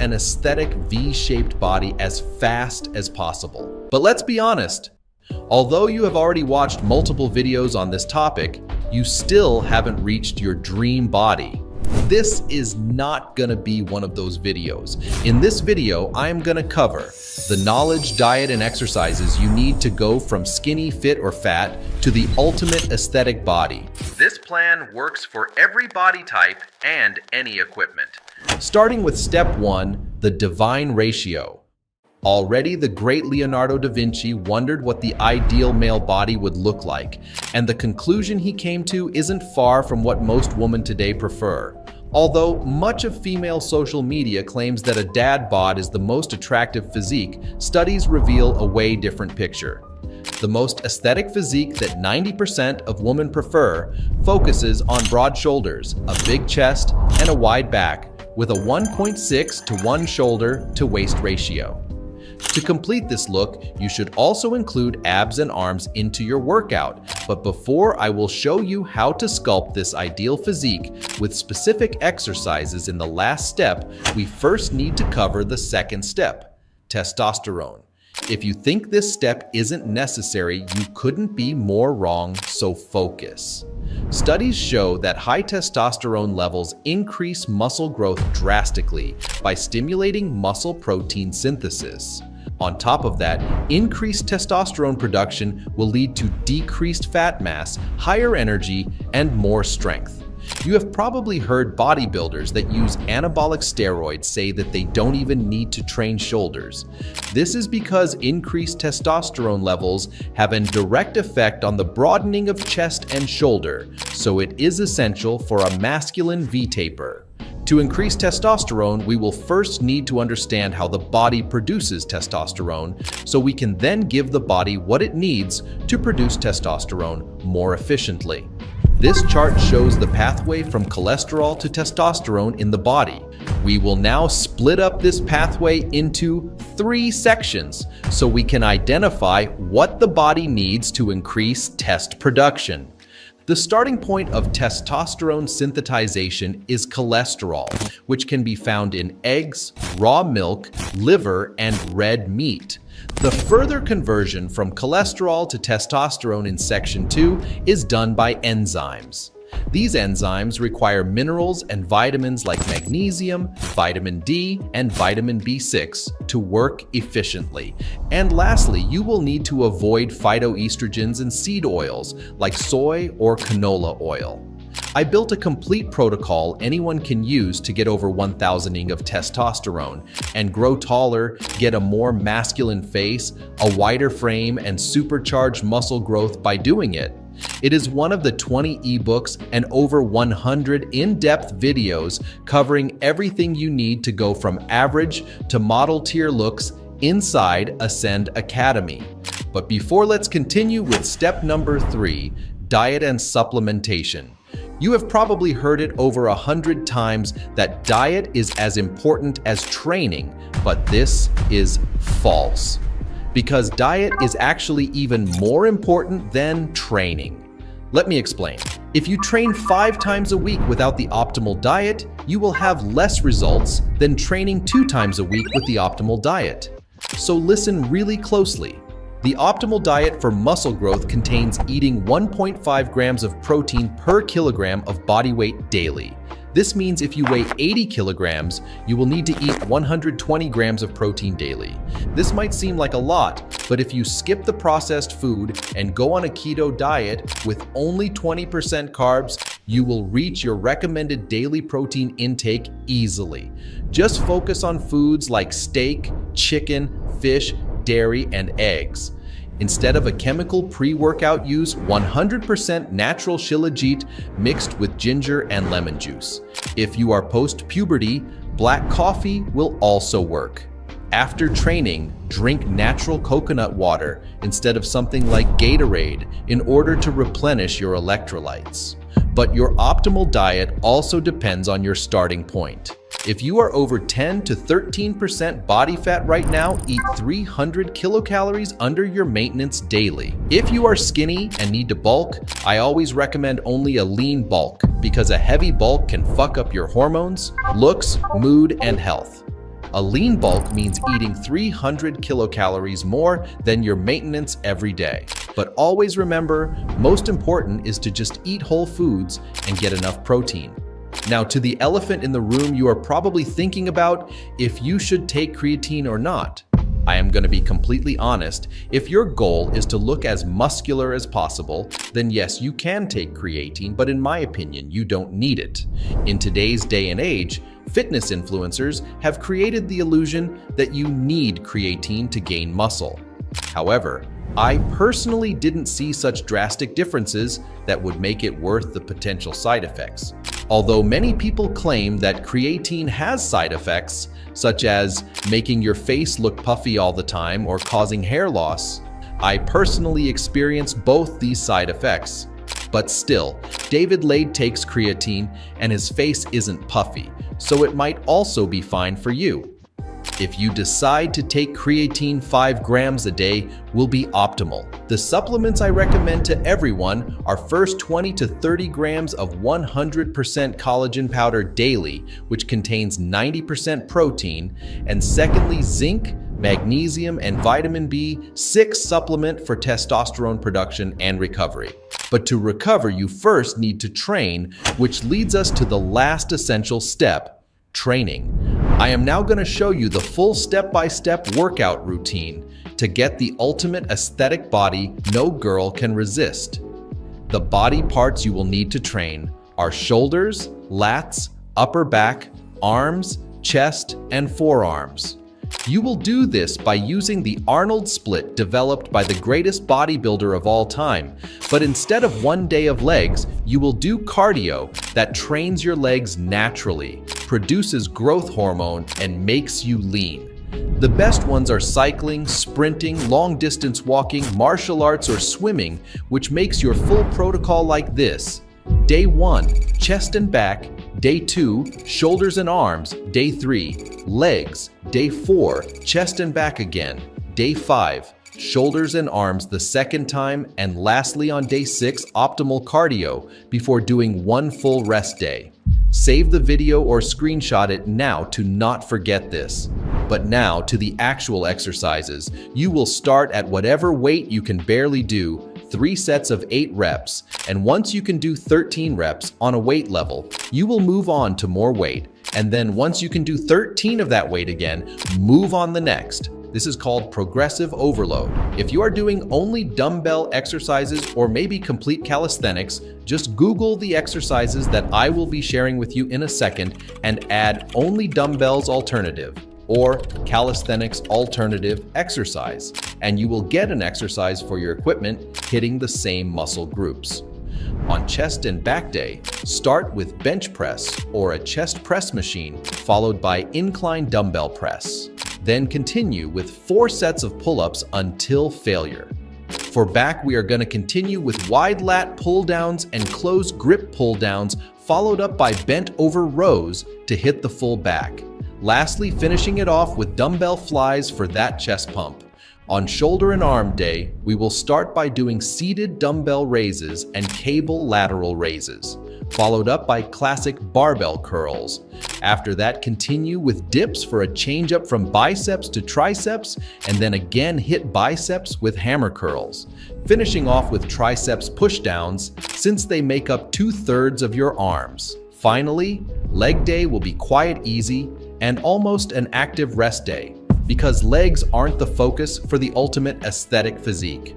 an aesthetic V-shaped body as fast as possible. But let's be honest, although you have already watched multiple videos on this topic, you still haven't reached your dream body. This is not gonna be one of those videos. In this video, I'm gonna cover the knowledge, diet, and exercises you need to go from skinny, fit, or fat to the ultimate aesthetic body. This plan works for every body type and any equipment. Starting with step 1, the divine ratio. Already, the great Leonardo da Vinci wondered what the ideal male body would look like, and the conclusion he came to isn't far from what most women today prefer. Although much of female social media claims that a dad bod is the most attractive physique, studies reveal a way different picture. The most aesthetic physique that 90% of women prefer focuses on broad shoulders, a big chest, and a wide back, with a 1.6 to 1 shoulder to waist ratio. To complete this look, you should also include abs and arms into your workout. But before I will show you how to sculpt this ideal physique with specific exercises in the last step, we first need to cover the second step, testosterone. If you think this step isn't necessary, you couldn't be more wrong, so focus. Studies show that high testosterone levels increase muscle growth drastically by stimulating muscle protein synthesis. On top of that, increased testosterone production will lead to decreased fat mass, higher energy, and more strength. You have probably heard bodybuilders that use anabolic steroids say that they don't even need to train shoulders. This is because increased testosterone levels have a direct effect on the broadening of chest and shoulder, so it is essential for a masculine V-taper. To increase testosterone, we will first need to understand how the body produces testosterone, so we can then give the body what it needs to produce testosterone more efficiently. This chart shows the pathway from cholesterol to testosterone in the body. We will now split up this pathway into 3 sections so we can identify what the body needs to increase test production. The starting point of testosterone synthesization is cholesterol, which can be found in eggs, raw milk, liver, and red meat. The further conversion from cholesterol to testosterone in section 2 is done by enzymes. These enzymes require minerals and vitamins like magnesium, vitamin D, and vitamin B6 to work efficiently. And lastly, you will need to avoid phytoestrogens and seed oils like soy or canola oil. I built a complete protocol anyone can use to get over 1000 ing of testosterone and grow taller, get a more masculine face, a wider frame, and supercharge muscle growth by doing it. It is one of the 20 ebooks and over 100 in-depth videos covering everything you need to go from average to model tier looks inside Ascend Academy. But before, let's continue with step number 3, diet and supplementation. You have probably heard it over 100 times that diet is as important as training, but this is false. Because diet is actually even more important than training. Let me explain. If you train 5 times a week without the optimal diet, you will have less results than training 2 times a week with the optimal diet. So listen really closely. The optimal diet for muscle growth contains eating 1.5 grams of protein per kilogram of body weight daily. This means if you weigh 80 kilograms, you will need to eat 120 grams of protein daily. This might seem like a lot, but if you skip the processed food and go on a keto diet with only 20% carbs, you will reach your recommended daily protein intake easily. Just focus on foods like steak, chicken, fish, dairy, and eggs. Instead of a chemical pre-workout, use 100% natural shilajit mixed with ginger and lemon juice. If you are post-puberty, black coffee will also work. After training, drink natural coconut water instead of something like Gatorade in order to replenish your electrolytes. But your optimal diet also depends on your starting point. If you are over 10 to 13% body fat right now, eat 300 kilocalories under your maintenance daily. If you are skinny and need to bulk, I always recommend only a lean bulk because a heavy bulk can fuck up your hormones, looks, mood, and health. A lean bulk means eating 300 kilocalories more than your maintenance every day. But always remember, most important is to just eat whole foods and get enough protein. Now, to the elephant in the room, you are probably thinking about if you should take creatine or not. I am going to be completely honest. If your goal is to look as muscular as possible, then yes, you can take creatine, but in my opinion, you don't need it. In today's day and age, fitness influencers have created the illusion that you need creatine to gain muscle. However, I personally didn't see such drastic differences that would make it worth the potential side effects. Although many people claim that creatine has side effects, such as making your face look puffy all the time or causing hair loss, I personally experienced both these side effects. But still, David Lade takes creatine and his face isn't puffy, so it might also be fine for you. If you decide to take creatine, 5 grams a day will be optimal. The supplements I recommend to everyone are first 20 to 30 grams of 100% collagen powder daily, which contains 90% protein, and secondly, zinc, magnesium, and vitamin B6 supplement for testosterone production and recovery. But to recover, you first need to train, which leads us to the last essential step, training. I am now going to show you the full step-by-step workout routine to get the ultimate aesthetic body no girl can resist. The body parts you will need to train are shoulders, lats, upper back, arms, chest, and forearms. You will do this by using the Arnold split developed by the greatest bodybuilder of all time, but instead of 1 day of legs, you will do cardio that trains your legs naturally, produces growth hormone, and makes you lean. The best ones are cycling, sprinting, long-distance walking, martial arts, or swimming, which makes your full protocol like this. Day 1, chest and back. Day 2, shoulders and arms. Day 3, legs. Day 4, chest and back again. Day 5, shoulders and arms the second time. And lastly, on day 6, optimal cardio before doing 1 full rest day. Save the video or screenshot it now to not forget this. But now to the actual exercises. You will start at whatever weight you can barely do, 3 sets of 8 reps, and once you can do 13 reps on a weight level, you will move on to more weight, and then once you can do 13 of that weight again, move on the next. This is called progressive overload. If you are doing only dumbbell exercises or maybe complete calisthenics, just Google the exercises that I will be sharing with you in a second and add only dumbbells alternative or calisthenics alternative exercise, and you will get an exercise for your equipment hitting the same muscle groups. On chest and back day, start with bench press or a chest press machine, followed by incline dumbbell press. Then continue with 4 sets of pull-ups until failure. For back, we are going to continue with wide lat pull-downs and closed grip pull-downs, followed up by bent over rows to hit the full back. Lastly, finishing it off with dumbbell flies for that chest pump. On shoulder and arm day, we will start by doing seated dumbbell raises and cable lateral raises, followed up by classic barbell curls. After that, continue with dips for a change up from biceps to triceps, and then again hit biceps with hammer curls, finishing off with triceps pushdowns since they make up 2/3 of your arms. Finally, leg day will be quiet, easy, and almost an active rest day, because legs aren't the focus for the ultimate aesthetic physique.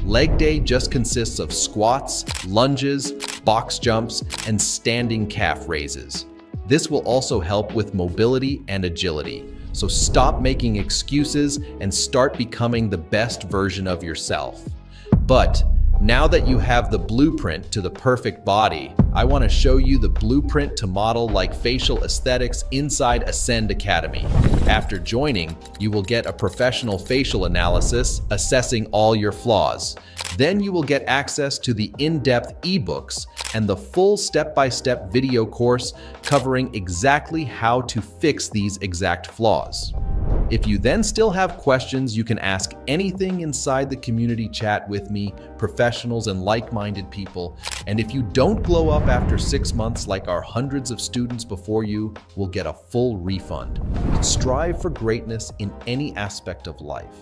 Leg day just consists of squats, lunges, box jumps, and standing calf raises. This will also help with mobility and agility. So stop making excuses and start becoming the best version of yourself. But now that you have the blueprint to the perfect body, I want to show you the blueprint to model like facial aesthetics inside Ascend Academy. After joining, you will get a professional facial analysis assessing all your flaws. Then you will get access to the in-depth ebooks and the full step-by-step video course covering exactly how to fix these exact flaws. If you then still have questions, you can ask anything inside the community chat with me, professionals and like-minded people. And if you don't glow up after 6 months like our hundreds of students before you, we'll get a full refund. Strive for greatness in any aspect of life.